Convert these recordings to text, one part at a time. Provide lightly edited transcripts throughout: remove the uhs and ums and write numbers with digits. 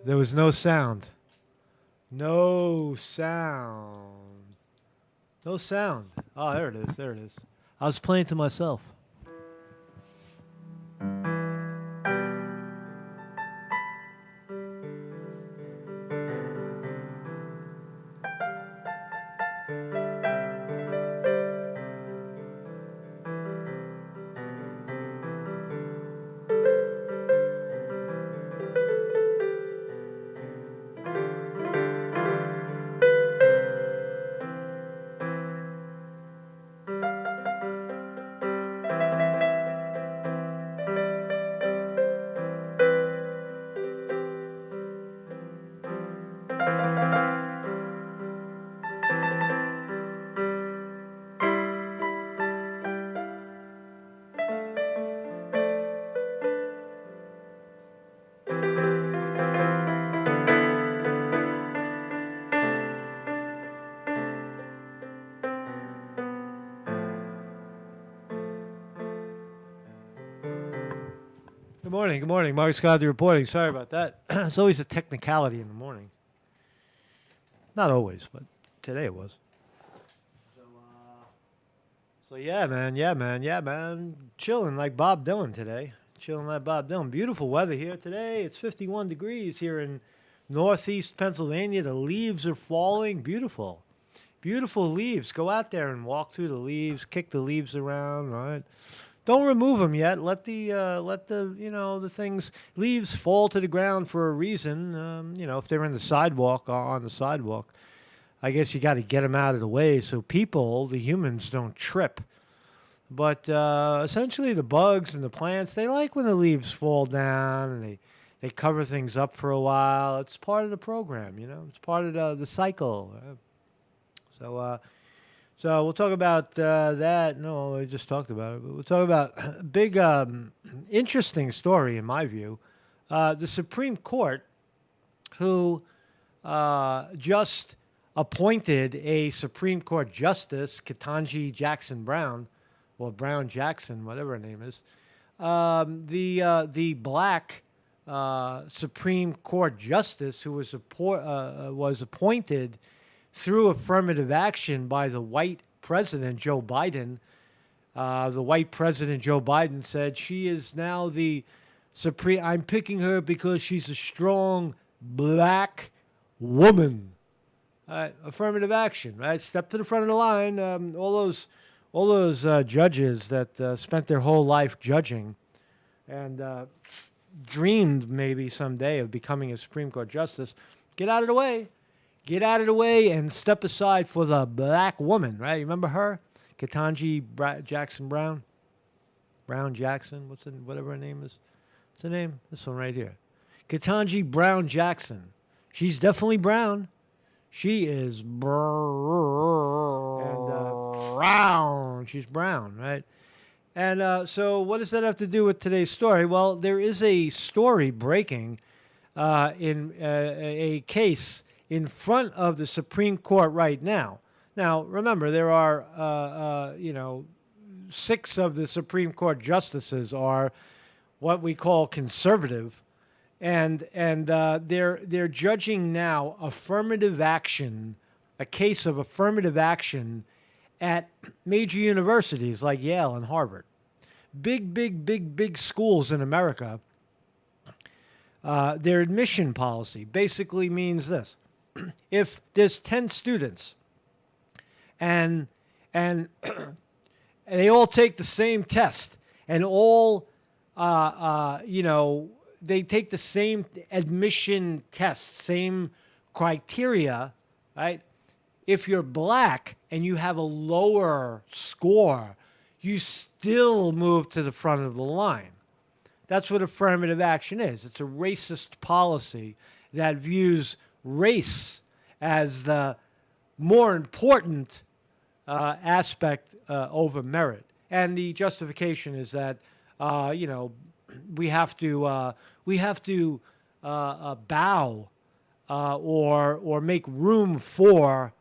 There was no sound. No sound. No sound. Oh, there it is. There it is. I was playing to myself. Good morning. Good morning. Mark Scott reporting. Sorry about that. It's always a technicality in the morning. Not always, but today it was. So yeah, man. Yeah, man. Yeah, man. Chilling like Bob Dylan today. Chilling like Bob Dylan. Beautiful weather here today. It's 51 degrees here in northeast Pennsylvania. The leaves are falling. Beautiful. Beautiful leaves. Go out there and walk through the leaves, kick the leaves around, right? Don't remove them yet. Let the the things leaves fall to the ground for a reason. If they're in the sidewalk on the sidewalk, I guess you got to get them out of the way so people, the humans, don't trip. But essentially, the bugs and the plants, they like when the leaves fall down and they cover things up for a while. It's part of the program, you know. It's part of the cycle. So. So we'll talk about that. No, I just talked about it. But we'll talk about a big, interesting story in my view. The Supreme Court, who just appointed a Supreme Court Justice, Ketanji Jackson Brown, or Brown Jackson, whatever her name is, the black Supreme Court Justice who was appointed through affirmative action by the white president, Joe Biden. The white president, Joe Biden, said she is now the supreme. I'm picking her because she's a strong black woman. Affirmative action, right? Step to the front of the line. All those judges that spent their whole life judging and dreamed maybe someday of becoming a Supreme Court justice, get out of the way. Get out of the way and step aside for the black woman, right? You remember her? Jackson Brown? Brown Jackson? Whatever her name is? What's her name? This one right here. Ketanji Brown Jackson. She's definitely brown. She is brown. She's brown, right? And so what does that have to do with today's story? Well, there is a story breaking in a case in front of the Supreme Court right now. Now, remember, there are, 6 of the Supreme Court justices are what we call conservative, and they're judging now affirmative action, a case of affirmative action at major universities like Yale and Harvard, big schools in America. Their admission policy basically means this: if there's 10 students and they all take the same test and all they take the same admission test, same criteria, right? If you're black and you have a lower score, you still move to the front of the line. That's what affirmative action is. It's a racist policy that views race as the more important aspect over merit. And the justification is that, we have to bow or make room for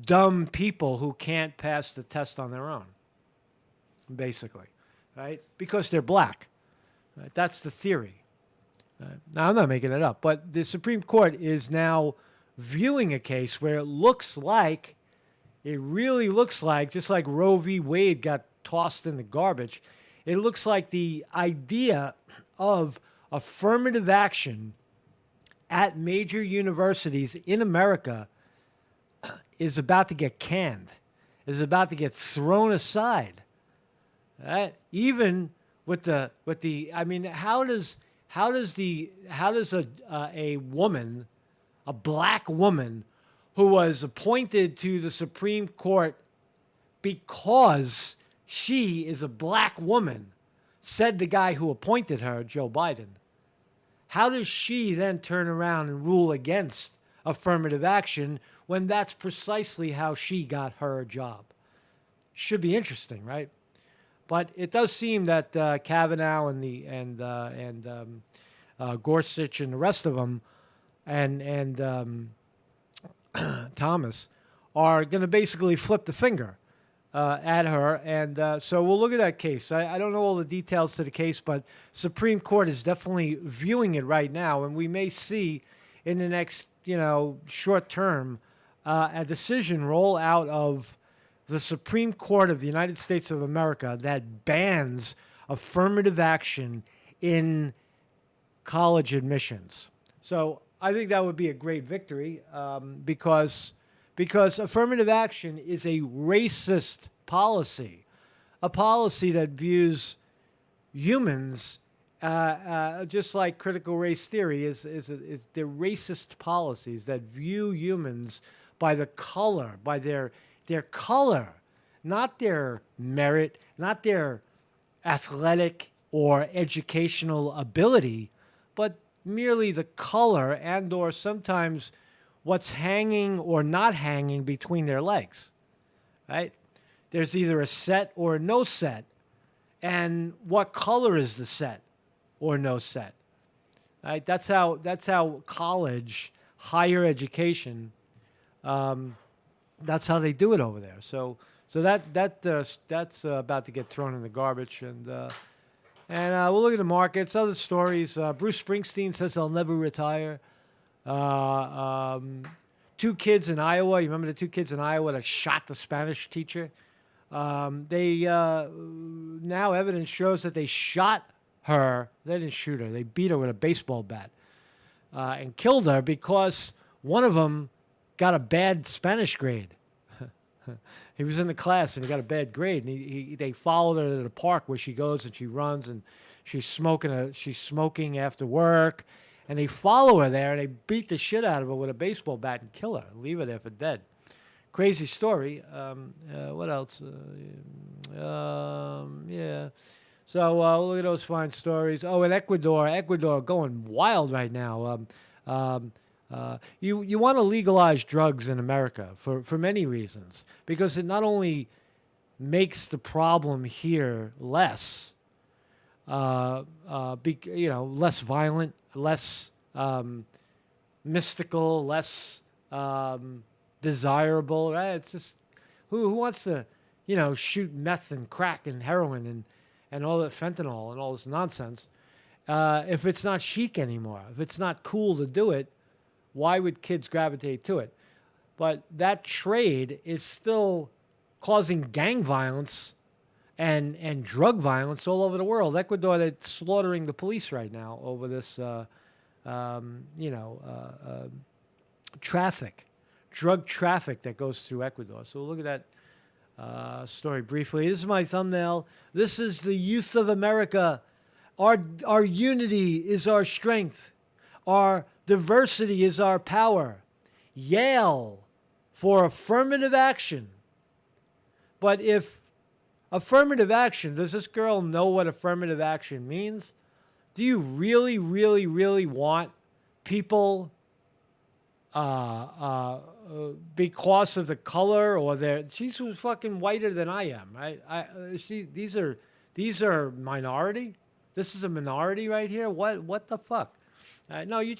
dumb people who can't pass the test on their own, basically, right? Because they're black. Right? That's the theory. Now, I'm not making it up, but the Supreme Court is now viewing a case where it really looks like, just like Roe v. Wade got tossed in the garbage, it looks like the idea of affirmative action at major universities in America is about to get canned, is about to get thrown aside. Right? Even with the I mean, how does a woman, a black woman, who was appointed to the Supreme Court because she is a black woman, said the guy who appointed her, Joe Biden, how does she then turn around and rule against affirmative action when that's precisely how she got her job? Should be interesting, right? But it does seem that Kavanaugh and Gorsuch and the rest of them and Thomas are going to basically flip the finger at her. And so we'll look at that case. I don't know all the details to the case, but Supreme Court is definitely viewing it right now. And we may see in the next, short term, a decision roll out of the Supreme Court of the United States of America that bans affirmative action in college admissions. So I think that would be a great victory because affirmative action is a racist policy, a policy that views humans just like critical race theory is the racist policies that view humans by the color, by their color, not their merit, not their athletic or educational ability, but merely the color and or sometimes what's hanging or not hanging between their legs, right? There's either a set or no set. And what color is the set or no set? Right? That's how college, higher education, that's how they do it over there. So that's about to get thrown in the garbage. And we'll look at the markets, other stories. Bruce Springsteen says he'll never retire. Two kids in Iowa. You remember the two kids in Iowa that shot the Spanish teacher? They now evidence shows that they shot her. They didn't shoot her. They beat her with a baseball bat and killed her because one of them got a bad Spanish grade. He was in the class and he got a bad grade, and they followed her to the park where she goes and she runs and she's smoking after work, and they follow her there and they beat the shit out of her with a baseball bat and kill her, leave her there for dead. Crazy story. What else? Yeah. So we'll look at those fine stories. Oh, in Ecuador going wild right now. You want to legalize drugs in America for many reasons, because it not only makes the problem here less, less violent, less mystical, less desirable, right? It's just who wants to, shoot meth and crack and heroin and all that fentanyl and all this nonsense if it's not chic anymore, if it's not cool to do it. Why would kids gravitate to it? But that trade is still causing gang violence and drug violence all over the world. Ecuador, they're slaughtering the police right now over this, drug traffic that goes through Ecuador. So we'll look at that story briefly. This is my thumbnail. This is the youth of America. Our unity is our strength. Our diversity is our power. Yell for affirmative action. But if affirmative action, does this girl know what affirmative action means? Do you really, really, really want people because of the color or she's fucking whiter than I am, right? These are minority. This is a minority right here. What the fuck? No, you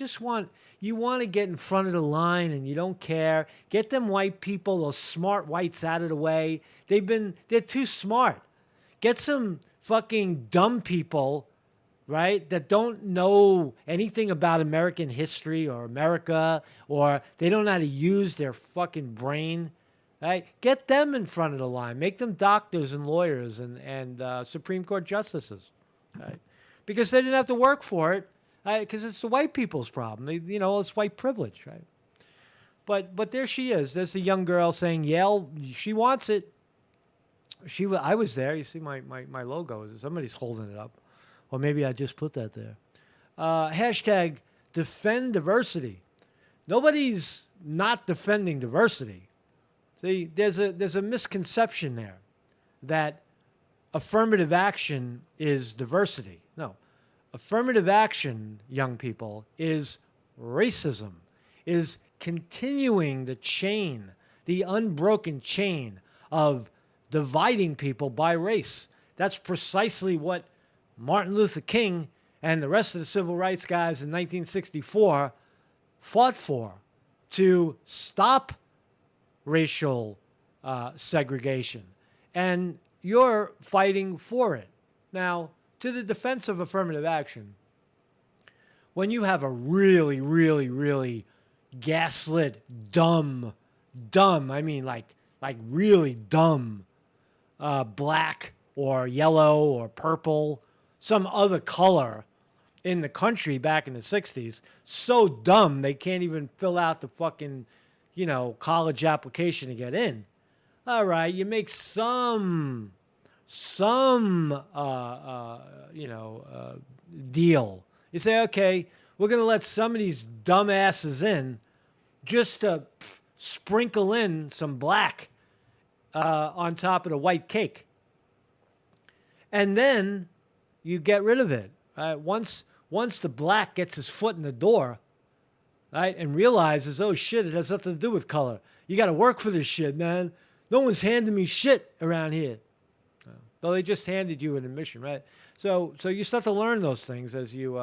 want to get in front of the line and you don't care. Get them white people, those smart whites out of the way. They're too smart. Get some fucking dumb people right? That don't know anything about American history or America, or they don't know how to use their fucking brain, right? Get them in front of the line. Make them doctors and lawyers and Supreme Court justices, right? Because they didn't have to work for it, because it's the white people's problem. It's white privilege, right? But there she is. There's the young girl saying Yale. She wants it. I was there. You see my logo. Somebody's holding it up. Or maybe I just put that there. Hashtag defend diversity. Nobody's not defending diversity. See, there's a misconception there that affirmative action is diversity. No. Affirmative action, young people, is racism, is continuing the chain, the unbroken chain of dividing people by race. That's precisely what Martin Luther King and the rest of the civil rights guys in 1964 fought for, to stop racial segregation. And you're fighting for it. Now, to the defense of affirmative action, when you have a really, really, really gaslit, dumb, I mean like really dumb black or yellow or purple, some other color in the country back in the 60s, so dumb they can't even fill out the fucking, college application to get in. All right, you make some deal. You say, okay, we're going to let some of these dumbasses in just to sprinkle in some black on top of the white cake. And then you get rid of it. Once the black gets his foot in the door, right, and realizes, oh shit, it has nothing to do with color. You got to work for this shit, man. No one's handing me shit around here. Well, they just handed you an admission, right? So you start to learn those things as you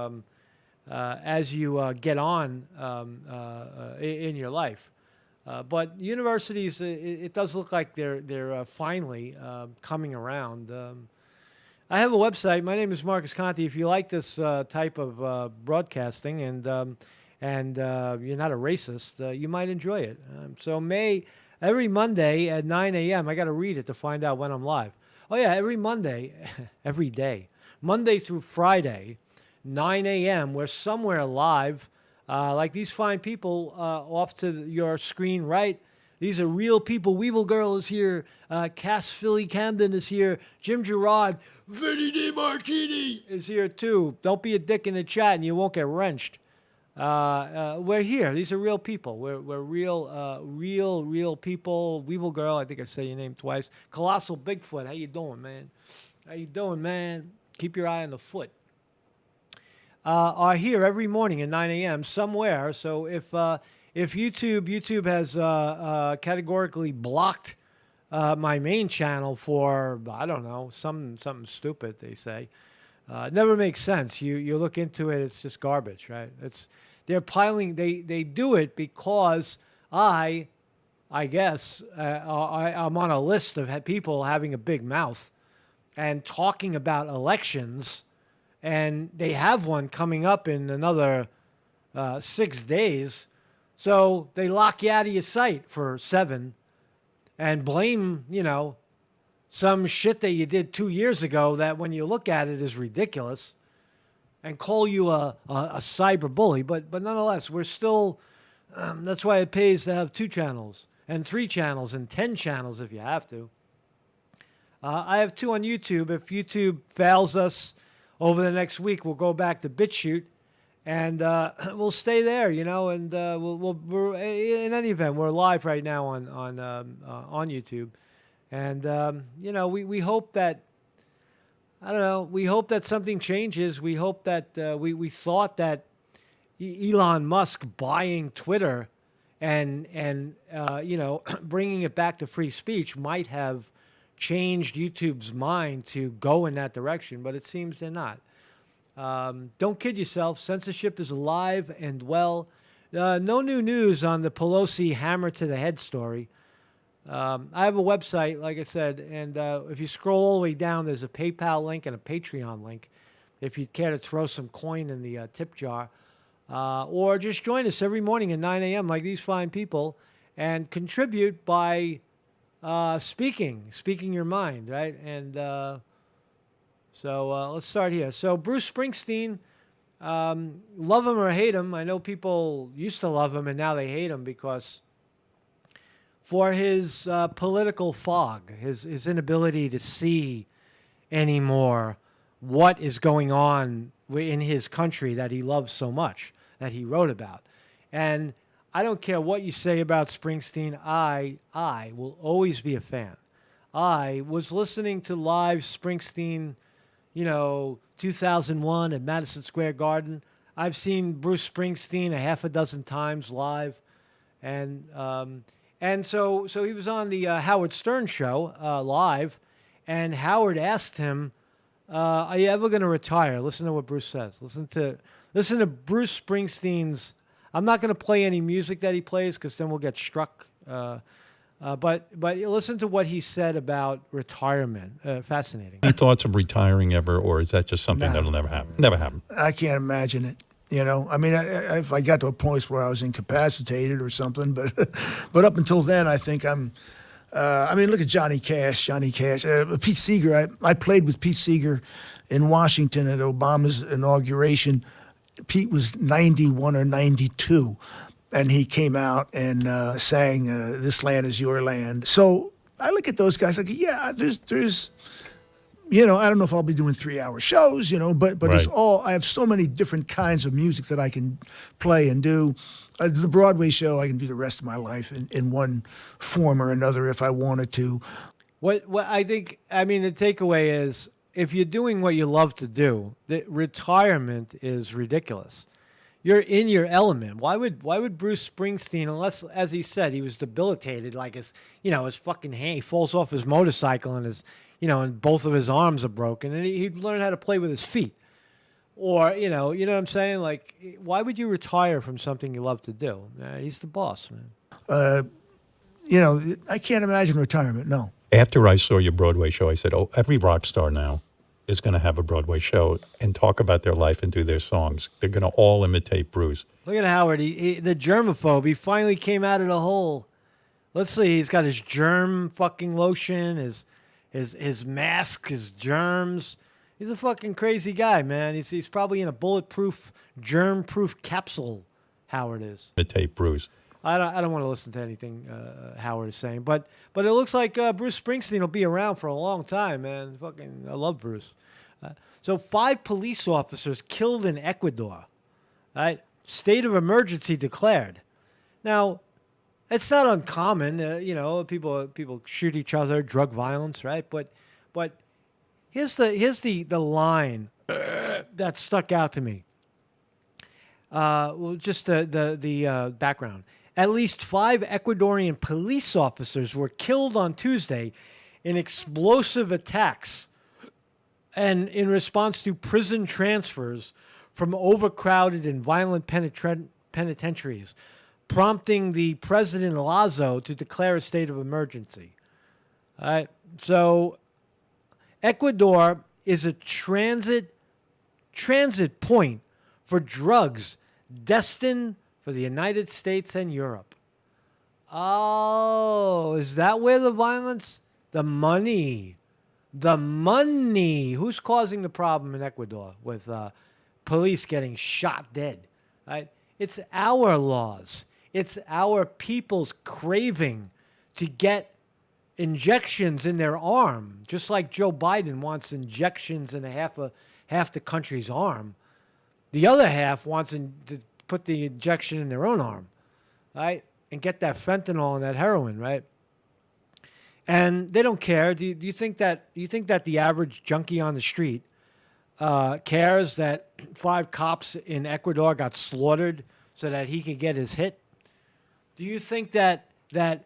get on in your life. But universities, it does look like they're finally coming around. I have a website. My name is Marcus Conte. If you like this type of broadcasting and you're not a racist, you might enjoy it. So every Monday at 9 a.m., I got to read it to find out when I'm live. Oh, yeah, every Monday, every day, Monday through Friday, 9 a.m., we're somewhere live, like these fine people off to your screen right. These are real people. Weevil Girl is here. Cass Philly Camden is here. Jim Gerard, Vinny DiMartini is here too. Don't be a dick in the chat and you won't get wrenched. We're here. These are real people. We're real people. Weevil Girl, I think I said your name twice. Colossal Bigfoot, how you doing, man? How you doing, man? Keep your eye on the foot. Are here every morning at 9 a.m. somewhere. So if YouTube has categorically blocked my main channel for, I don't know, something stupid, they say. It never makes sense. You look into it, it's just garbage, right? They're piling. They do it because I guess I'm on a list of people having a big mouth and talking about elections, and they have one coming up in another 6 days. So they lock you out of your sight for 7 and blame, some shit that you did 2 years ago that when you look at it is ridiculous, and call you a cyber bully. But nonetheless, we're still, that's why it pays to have 2 channels and 3 channels and 10 channels if you have to. I have 2 on YouTube. If YouTube fails us over the next week, we'll go back to BitChute. And we'll stay there, and we're in any event, we're live right now on YouTube. And, we hope that, we hope that something changes. We hope that we thought that Elon Musk buying Twitter and bringing it back to free speech might have changed YouTube's mind to go in that direction, but it seems they're not. Don't kid yourself. Censorship is alive and well. No new news on the Pelosi hammer to the head story. I have a website, like I said, and if you scroll all the way down, there's a PayPal link and a Patreon link. if you'd care to throw some coin in the tip jar. Or just join us every morning at 9 a.m. like these fine people and contribute by speaking your mind, right? And so let's start here. So Bruce Springsteen, love him or hate him. I know people used to love him and now they hate him because for his political fog, his inability to see anymore what is going on in his country that he loves so much, that he wrote about. And I don't care what you say about Springsteen, I will always be a fan. I was listening to live Springsteen, 2001 at Madison Square Garden. I've seen Bruce Springsteen a half a dozen times live. And so he was on the Howard Stern show live, and Howard asked him, are you ever going to retire? Listen to what Bruce says. Listen to Bruce Springsteen's. I'm not going to play any music that he plays because then we'll get struck. But listen to what he said about retirement. Fascinating. Any thoughts of retiring ever, or is that just something that'll never happen? Never happen. I can't imagine it. I mean, if I got to a point where I was incapacitated or something, but up until then, I think I'm. Look at Johnny Cash. Pete Seeger. I played with Pete Seeger in Washington at Obama's inauguration. Pete was 91 or 92, and he came out and sang "This Land Is Your Land." So I look at those guys like, yeah, there's. I don't know if I'll be doing 3-hour shows, but right. It's all, I have so many different kinds of music that I can play and do. The Broadway show, I can do the rest of my life in one form or another if I wanted to. What I think, the takeaway is if you're doing what you love to do, the retirement is ridiculous. You're in your element. Why would Bruce Springsteen, unless, as he said, he was debilitated, like his fucking hand, he falls off his motorcycle and and both of his arms are broken, and he'd learn how to play with his feet. Or, you know what I'm saying? Like, why would you retire from something you love to do? He's the boss, man. I can't imagine retirement, no. After I saw your Broadway show, I said, every rock star now is going to have a Broadway show and talk about their life and do their songs. They're going to all imitate Bruce. Look at Howard. The germaphobe. He finally came out of the hole. Let's see. He's got his germ fucking lotion, his mask, his germs. He's a fucking crazy guy, man. He's probably in a bulletproof, germ-proof capsule, Howard is. Imitate Bruce. I don't want to listen to anything Howard is saying, but it looks like Bruce Springsteen will be around for a long time, man. I love Bruce. So 5 police officers killed in Ecuador. Right? State of emergency declared. Now, it's not uncommon, people shoot each other, drug violence, right? But here's the line that stuck out to me. Just the background. At least 5 Ecuadorian police officers were killed on Tuesday in explosive attacks and in response to prison transfers from overcrowded and violent penitentiaries, prompting the President Lazo to declare a state of emergency. All right. So Ecuador is a transit point for drugs destined for the United States and Europe. Oh, is that where the violence? The money. Who's causing the problem in Ecuador with police getting shot dead? Right? It's our laws. It's our people's craving to get injections in their arm, just like Joe Biden wants injections in half the country's arm. The other half wants to put the injection in their own arm, right? And get that fentanyl and that heroin, right? And they don't care. Do you think that the average junkie on the street cares that 5 cops in Ecuador got slaughtered so that he could get his hit? Do you think that the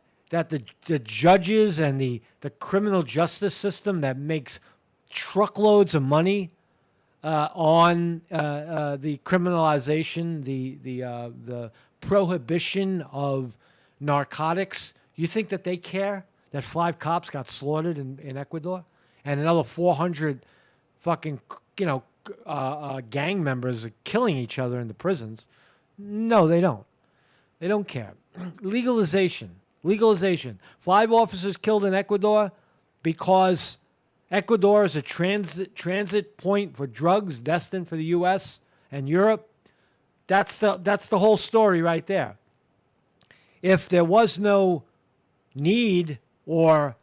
judges and the criminal justice system that makes truckloads of money on the criminalization, the prohibition of narcotics, you think that they care that 5 cops got slaughtered in Ecuador and another 400 fucking gang members are killing each other in the prisons. No, they don't. They don't care. Legalization. Legalization. 5 officers killed in Ecuador because Ecuador is a transit point for drugs destined for the U.S. and Europe. That's the whole story right there. If there was no need to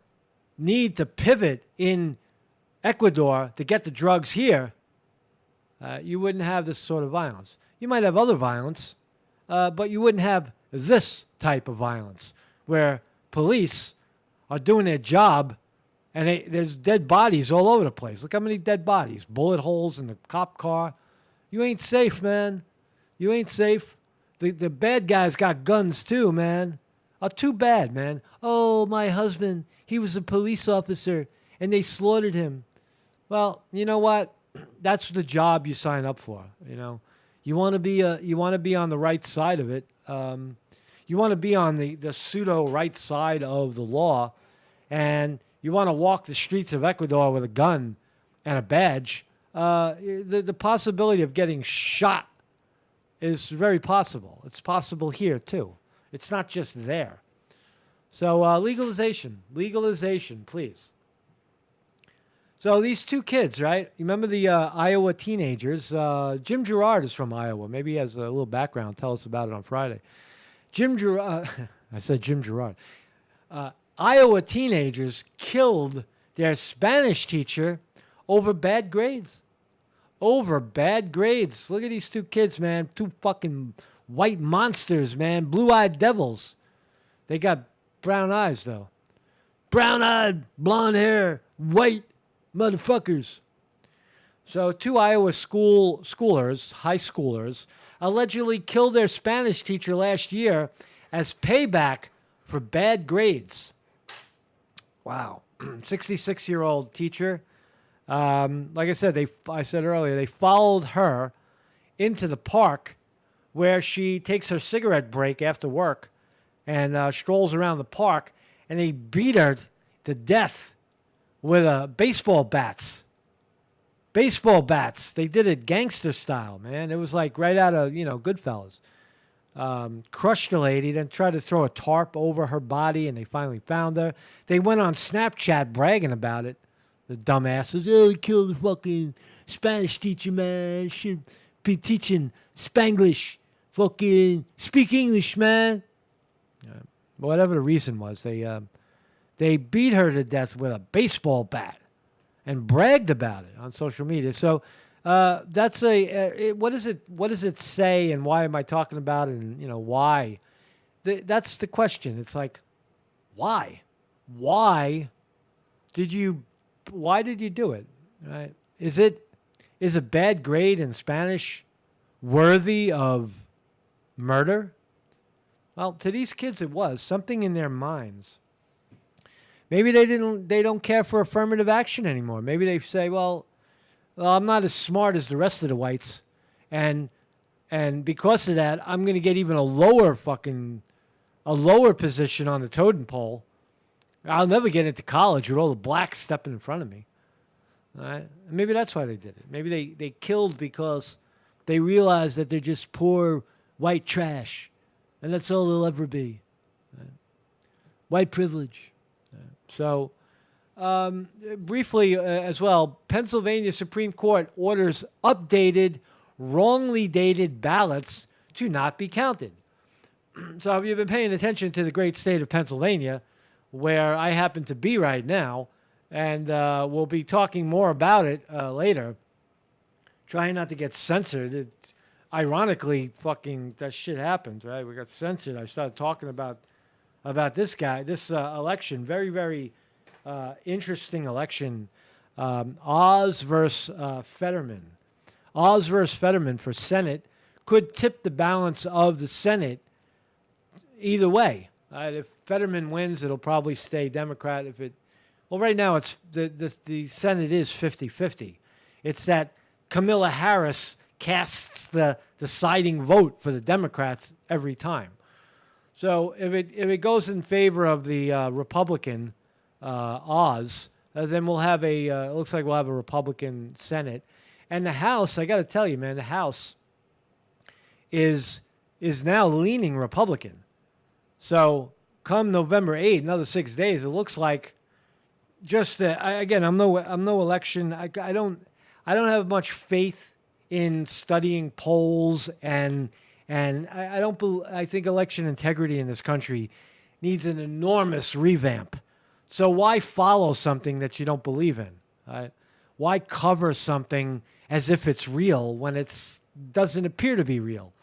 pivot in Ecuador to get the drugs here, you wouldn't have this sort of violence. You might have other violence, but you wouldn't have this type of violence where police are doing their job and there's dead bodies all over the place. Look how many dead bodies, bullet holes in the cop car. You ain't safe, man. You ain't safe. The bad guys got guns too, man. Oh, too bad, man. Oh, my husband, he was a police officer and they slaughtered him. Well, you know what? That's the job you sign up for. You know, you want to be on the right side of it. You want to be on the pseudo right side of the law, and you want to walk the streets of Ecuador with a gun and a badge. The possibility of getting shot is very possible. It's possible here too. It's not just there. So legalization, please. So these 2 kids, right? You remember the Iowa teenagers? Jim Girard is from Iowa. Maybe he has a little background. Tell us about it on Friday. Jim Girard, I said Jim Girard. Iowa teenagers killed their Spanish teacher over bad grades. Over bad grades. Look at these 2 kids, man. 2 fucking white monsters, man. Blue-eyed devils. They got brown eyes, though. Brown-eyed, blonde hair, white motherfuckers. So 2 Iowa schoolers, high schoolers, allegedly killed their Spanish teacher last year as payback for bad grades. Wow. 66-year-old teacher. Like I said, I said earlier, they followed her into the park where she takes her cigarette break after work and strolls around the park, and they beat her to death with baseball bats. Baseball bats. They did it gangster style, man. It was like right out of, Goodfellas. Crushed the lady, then tried to throw a tarp over her body, and they finally found her. They went on Snapchat bragging about it. The dumbasses. Oh, we killed the fucking Spanish teacher, man. Should be teaching Spanglish. Fucking speak English, man. Whatever the reason was, they beat her to death with a baseball bat and bragged about it on social media. So that's what does it say, and why am I talking about it, and why? That's the question. It's like, why? Why did you do it? Right? Is a bad grade in Spanish worthy of murder? Well, to these kids it was. Something in their minds. Maybe they don't care for affirmative action anymore. Maybe they say, well, I'm not as smart as the rest of the whites, and because of that, I'm going to get even a lower position on the totem pole. I'll never get into college with all the blacks stepping in front of me. All right? Maybe that's why they did it. Maybe they killed because they realized that they're just poor white trash, and that's all they'll ever be. Right? White privilege. So, briefly as well, Pennsylvania Supreme Court orders updated, wrongly dated ballots to not be counted. So if you've been paying attention to the great state of Pennsylvania, where I happen to be right now, and we'll be talking more about it later, trying not to get censored. Ironically, fucking that shit happens, right? We got censored. I started talking about this guy, this election, very, very interesting election. Oz versus Fetterman. Oz versus Fetterman for Senate could tip the balance of the Senate either way. If Fetterman wins, it'll probably stay Democrat. Right now it's the Senate is 50-50. It's that Kamala Harris casts the deciding vote for the Democrats every time. So if it goes in favor of the Republican Oz, then we'll have it looks like we'll have a Republican Senate, And the House, I got to tell you, man, the House is now leaning Republican. So come November 8th, another 6 days, it looks like just again, I'm no election. I don't have much faith in studying polls and I don't I think election integrity in this country needs an enormous revamp. So why follow something that you don't believe in? Right? Why cover something as if it's real when it doesn't appear to be real?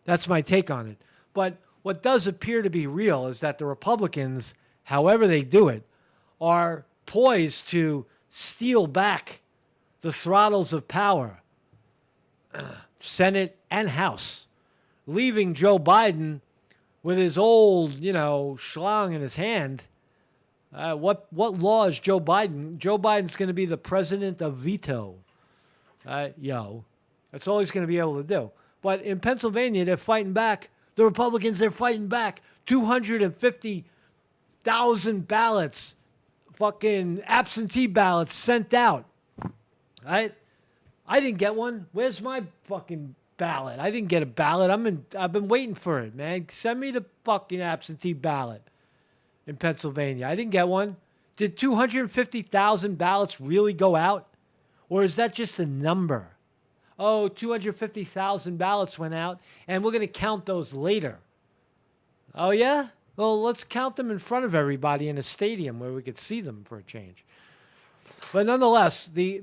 That's my take on it. But what does appear to be real is that the Republicans, however they do it, are poised to steal back the throttles of power, Senate and House, leaving Joe Biden with his old, schlong in his hand. What law is Joe Biden? Joe Biden's going to be the president of veto. That's all he's going to be able to do. But in Pennsylvania, they're fighting back. The Republicans, they're fighting back. 250,000 ballots, fucking absentee ballots sent out. Right? I didn't get one. Where's my fucking ballot? I didn't get a ballot. I've been waiting for it, man. Send me the fucking absentee ballot in Pennsylvania. I didn't get one. Did 250,000 ballots really go out? Or is that just a number? Oh, 250,000 ballots went out, and we're going to count those later. Oh, yeah? Well, let's count them in front of everybody in a stadium where we could see them for a change. But nonetheless, the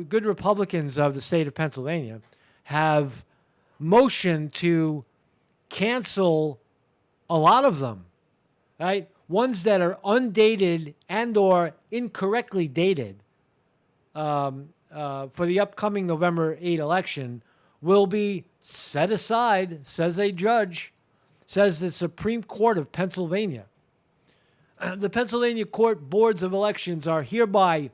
good Republicans of the state of Pennsylvania have motioned to cancel a lot of them, right? Ones that are undated and or incorrectly dated for the upcoming November 8 election will be set aside, says a judge, says the Supreme Court of Pennsylvania. The Pennsylvania Court Boards of Elections are hereby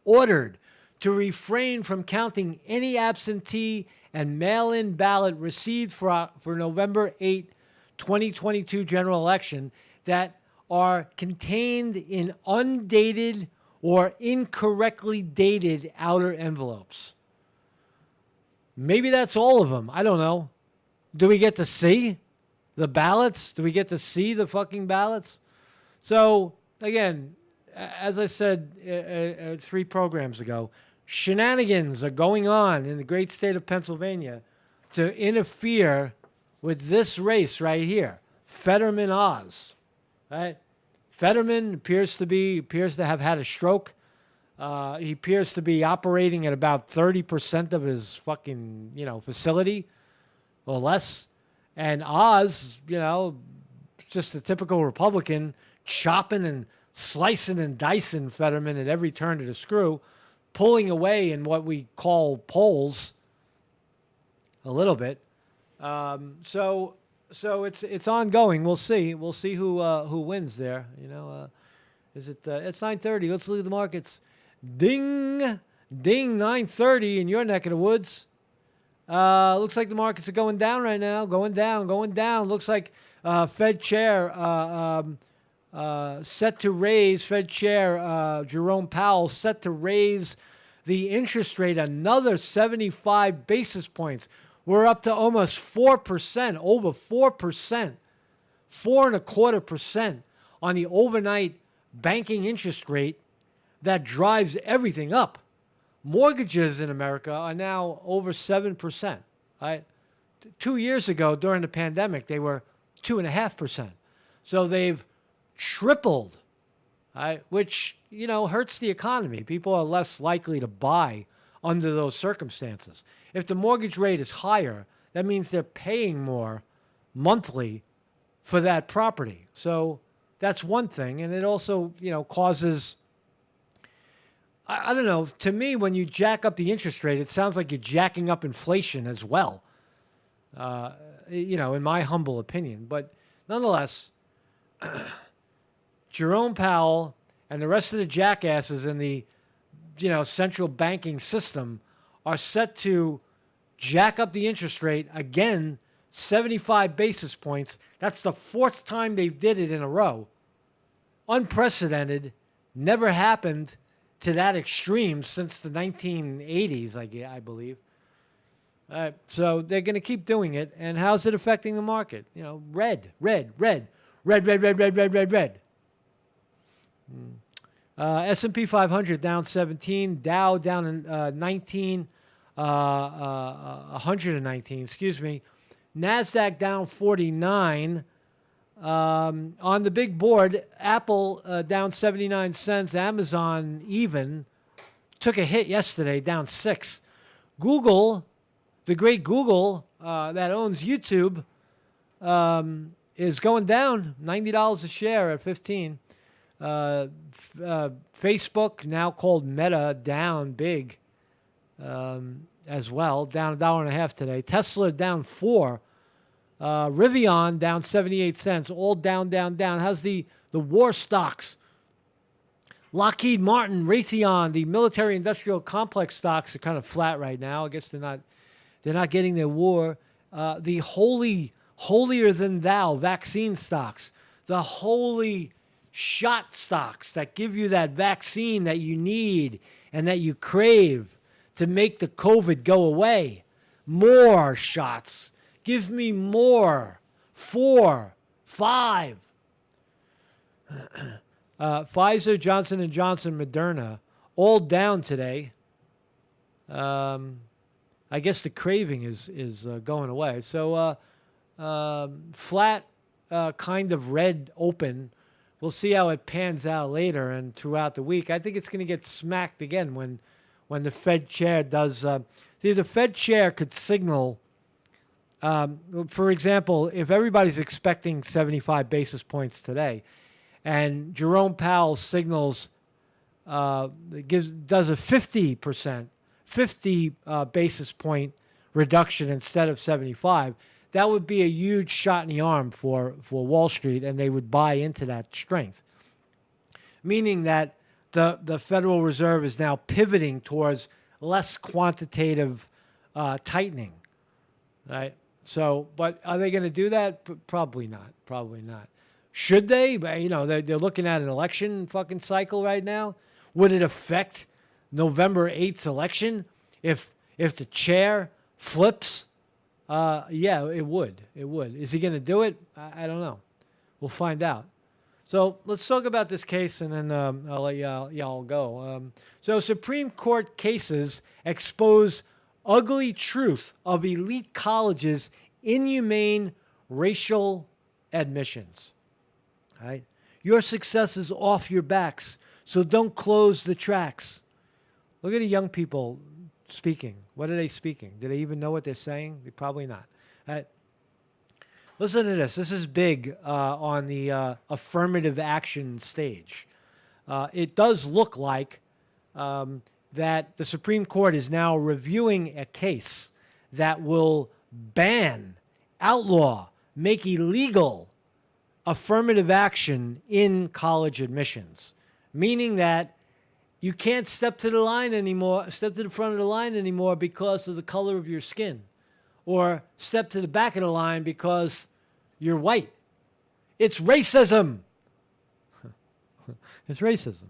ordered to refrain from counting any absentee and mail-in ballot received for November 8, 2022 general election that are contained in undated or incorrectly dated outer envelopes. Maybe that's all of them. I don't know. Do we get to see the ballots? Do we get to see the fucking ballots? So, again, as I said 3 programs ago, shenanigans are going on in the great state of Pennsylvania to interfere with this race right here. Fetterman-Oz, right? Fetterman appears to have had a stroke. He appears to be operating at about 30% of his fucking, facility or less. And Oz, just a typical Republican, chopping and slicing and dicing Fetterman at every turn of the screw, pulling away in what we call polls a little bit. So it's ongoing. We'll see. We'll see who wins there. Is it? It's 9:30. Let's look at the markets. Ding, ding. 9:30 in your neck of the woods. Looks like the markets are going down right now. Going down. Looks like Fed Chair set to raise. Fed Chair Jerome Powell set to raise the interest rate another 75 basis points. We're up to almost 4%, over 4%, 4.25% on the overnight banking interest rate that drives everything up. Mortgages in America are now over 7%. Right? 2 years ago, during the pandemic, they were 2.5%. So they've tripled, right? Which, hurts the economy. People are less likely to buy under those circumstances. If the mortgage rate is higher, that means they're paying more monthly for that property. So that's one thing. And it also, causes, I don't know, to me, when you jack up the interest rate, it sounds like you're jacking up inflation as well, in my humble opinion. But nonetheless, Jerome Powell and the rest of the jackasses in the, central banking system are set to jack up the interest rate again, 75 basis points. That's the 4th time they did it in a row. Unprecedented, never happened to that extreme since the 1980s, I believe. So they're going to keep doing it. And how's it affecting the market? You know, red, red, red, red, red, red, red, red, red, red. S&P 500 down 17, Dow down 19, 119, excuse me. NASDAQ down 49. On the big board, Apple down 79 cents, Amazon even. Took a hit yesterday, down 6. Google, the great Google that owns YouTube, is going down $90 a share at 15. Facebook, now called Meta, down big as well, down $1.50 today. Tesla down 4. Rivian down 78 cents, all down, down, down. How's the war stocks? Lockheed Martin, Raytheon, the military industrial complex stocks are kind of flat right now. I guess they're not getting their war. The holier than thou vaccine stocks, the holy shot stocks that give you that vaccine that you need and that you crave to make the COVID go away. More shots. Give me more. 4, 5. Pfizer, Johnson & Johnson, Moderna, all down today. I guess the craving is going away. So flat, kind of red open. We'll see how it pans out later and throughout the week. I think it's going to get smacked again when the Fed chair does. See, the Fed chair could signal. For example, if everybody's expecting 75 basis points today, and Jerome Powell signals does a 50% 50 basis point reduction instead of 75, that would be a huge shot in the arm for Wall Street, and they would buy into that strength. Meaning that the Federal Reserve is now pivoting towards less quantitative tightening, right? So, but are they going to do that? Probably not. Probably not. Should they? You know, they're looking at an election fucking cycle right now. Would it affect November 8th's election if the chair flips? Yeah, it would. It would. Is he going to do it? I don't know. We'll find out. So let's talk about this case, and then I'll let y'all go. So Supreme Court cases expose ugly truth of elite colleges' inhumane racial admissions. All right? Your success is off your backs, so don't close the tracks. Look at the young people speaking. What are they speaking? Do they even know what they're saying? They probably not. Listen to this. This is big on the affirmative action stage. It does look like that the Supreme Court is now reviewing a case that will ban, outlaw, make illegal affirmative action in college admissions, meaning that you can't step to the front of the line anymore because of the color of your skin, or step to the back of the line because you're white. It's racism. It's racism.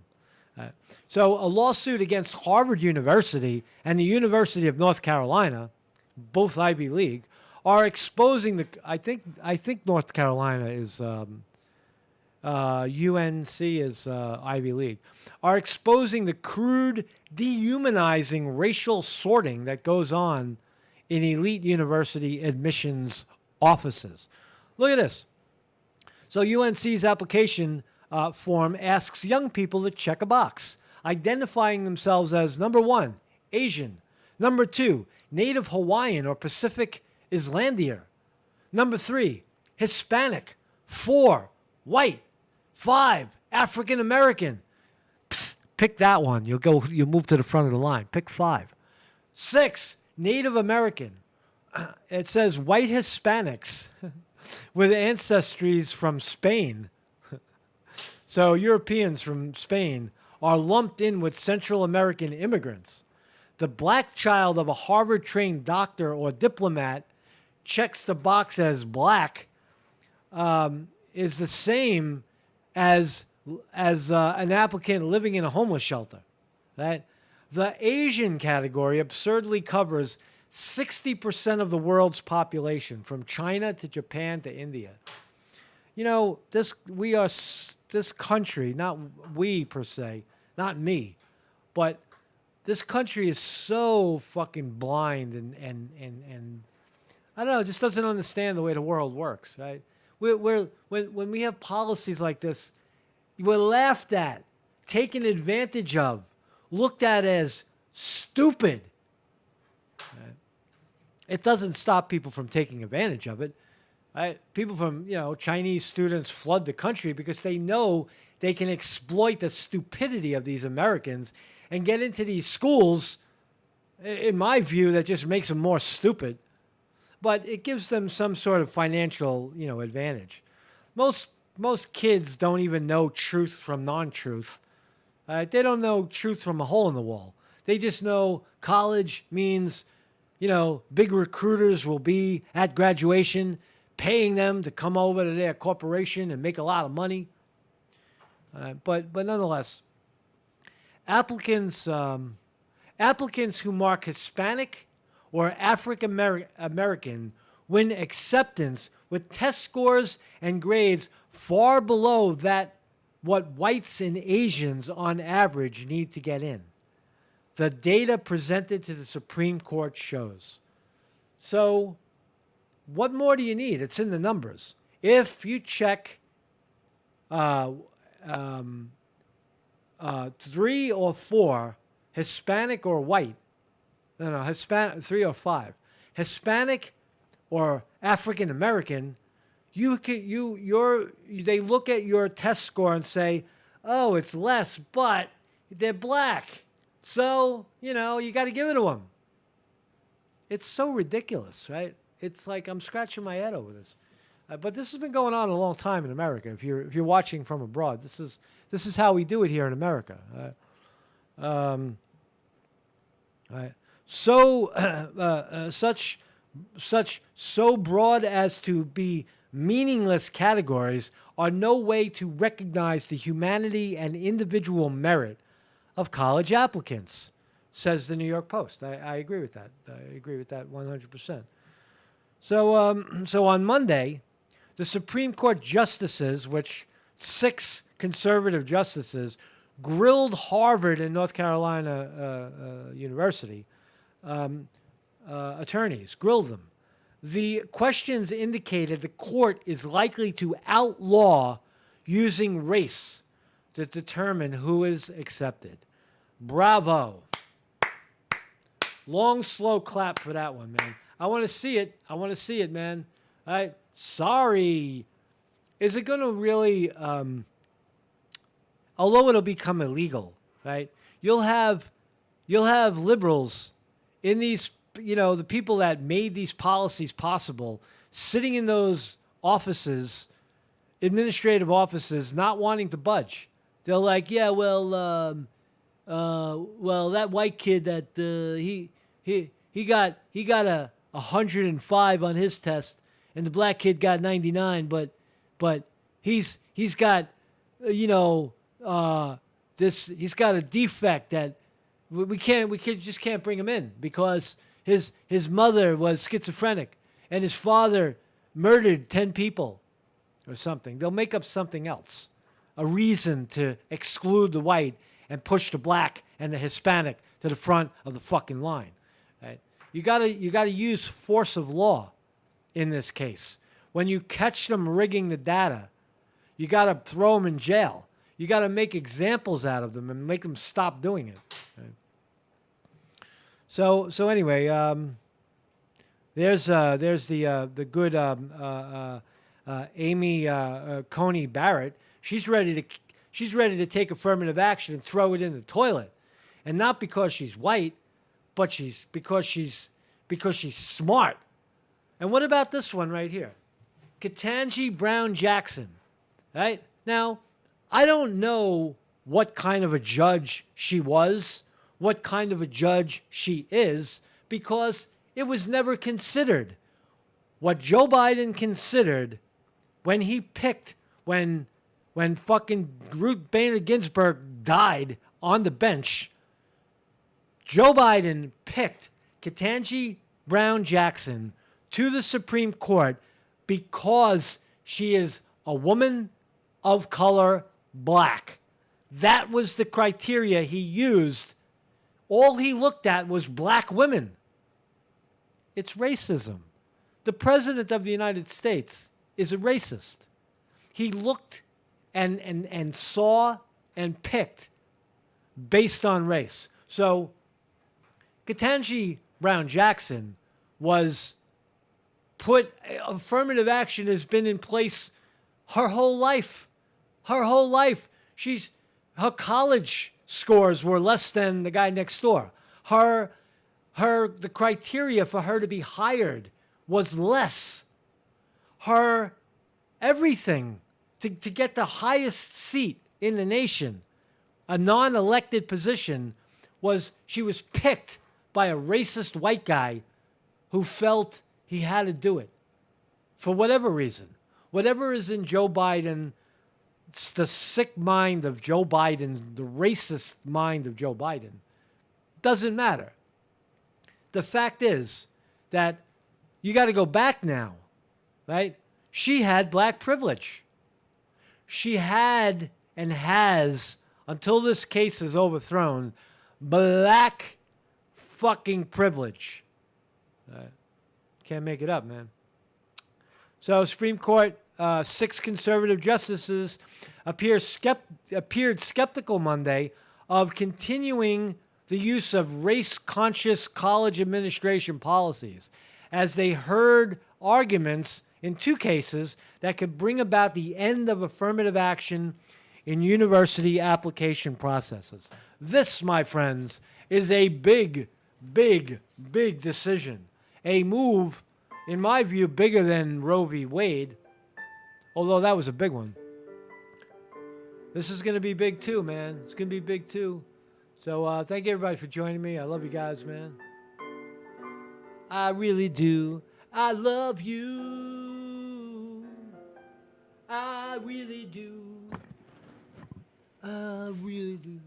So a lawsuit against Harvard University and the University of North Carolina, both Ivy League, are exposing the. I think North Carolina is UNC is Ivy League, are exposing the crude, dehumanizing racial sorting that goes on in elite university admissions offices. Look at this. So UNC's application form asks young people to check a box, identifying themselves as number 1, Asian, number 2, Native Hawaiian or Pacific Islander, number 3, Hispanic, 4, white, 5, African American. Pick that one. You'll move to the front of the line. Pick 5. 6, Native American. It says white Hispanics with ancestries from Spain. So Europeans from Spain are lumped in with Central American immigrants. The black child of a Harvard-trained doctor or diplomat checks the box as black, is the same as an applicant living in a homeless shelter. right? The Asian category absurdly covers 60% of the world's population, from China to Japan to India. You know, this country, not we per se, not me, but this country is so fucking blind and I don't know, just doesn't understand the way the world works, right? When we have policies like this, we're laughed at, taken advantage of, looked at as stupid. Right? It doesn't stop people from taking advantage of it. Right? People from, Chinese students flood the country because they know they can exploit the stupidity of these Americans and get into these schools, in my view, that just makes them more stupid. But it gives them some sort of financial, advantage. Most kids don't even know truth from non-truth. They don't know truth from a hole in the wall. They just know college means, big recruiters will be at graduation paying them to come over to their corporation and make a lot of money. But nonetheless, applicants who mark Hispanic or African American win acceptance with test scores and grades far below what whites and Asians on average need to get in. The data presented to the Supreme Court shows. So, what more do you need? It's in the numbers. If you check 3 or 4 Hispanic or white, Hispanic 3 or 5 Hispanic or African American, they look at your test score and say, oh, it's less, but they're black, so you got to give it to them. It's so ridiculous, right? It's like I'm scratching my head over this. But this has been going on a long time in America. If you're watching from abroad, this is how we do it here in America. So broad as to be meaningless categories are no way to recognize the humanity and individual merit of college applicants, says the New York Post. I agree with that. I agree with that 100%. So on Monday, the Supreme Court justices, which 6 conservative justices, grilled Harvard and North Carolina University attorneys, grilled them. The questions indicated the court is likely to outlaw using race to determine who is accepted. Bravo. Long, slow clap for that one, man. I want to see it. I want to see it, man. Sorry. Is it going to really, although it'll become illegal, right? You'll have liberals in these, the people that made these policies possible, sitting in those offices, administrative offices, not wanting to budge. They're like, yeah, well, that white kid that he got a 105 on his test, and the black kid got 99, but he's got he's got a defect that we just can't bring him in because his mother was schizophrenic and his father murdered 10 people or something. They'll make up something else, a reason to exclude the white and push the black and the Hispanic to the front of the fucking line. Right? You gotta use force of law in this case. When you catch them rigging the data, you gotta throw them in jail. You gotta make examples out of them and make them stop doing it. Right? So anyway, there's the good Amy Coney Barrett. She's ready to take affirmative action and throw it in the toilet, and not because she's white, but because she's smart. And what about this one right here, Ketanji Brown Jackson? Right now, I don't know what kind of a judge she was, what kind of a judge she is, because it was never considered. What Joe Biden considered when he picked, when fucking Ruth Bader Ginsburg died on the bench, Joe Biden picked Ketanji Brown Jackson to the Supreme Court because she is a woman of color, black. That was the criteria he used. All he looked at was black women. It's racism. The President of the United States is a racist. He looked and saw and picked based on race. So Ketanji Brown Jackson was put, affirmative action has been in place her whole life. Her whole life. Her college scores were less than the guy next door. The criteria for her to be hired was less. Her everything to get the highest seat in the nation, a non-elected position, was she was picked by a racist white guy who felt he had to do it for whatever reason. Whatever is in Joe Biden, it's the sick mind of Joe Biden, the racist mind of Joe Biden, doesn't matter. The fact is that you got to go back now, right? She had black privilege. She had and has, until this case is overthrown, black fucking privilege. Can't make it up, man. So Supreme Court, 6 conservative justices appeared skeptical Monday of continuing the use of race-conscious college administration policies as they heard arguments in 2 cases that could bring about the end of affirmative action in university application processes. This, my friends, is a big, big, big decision. A move, in my view, bigger than Roe v. Wade, although that was a big one. This is going to be big too, man. It's going to be big too. So thank you, everybody, for joining me. I love you guys, man. I really do. I love you. I really do. I really do.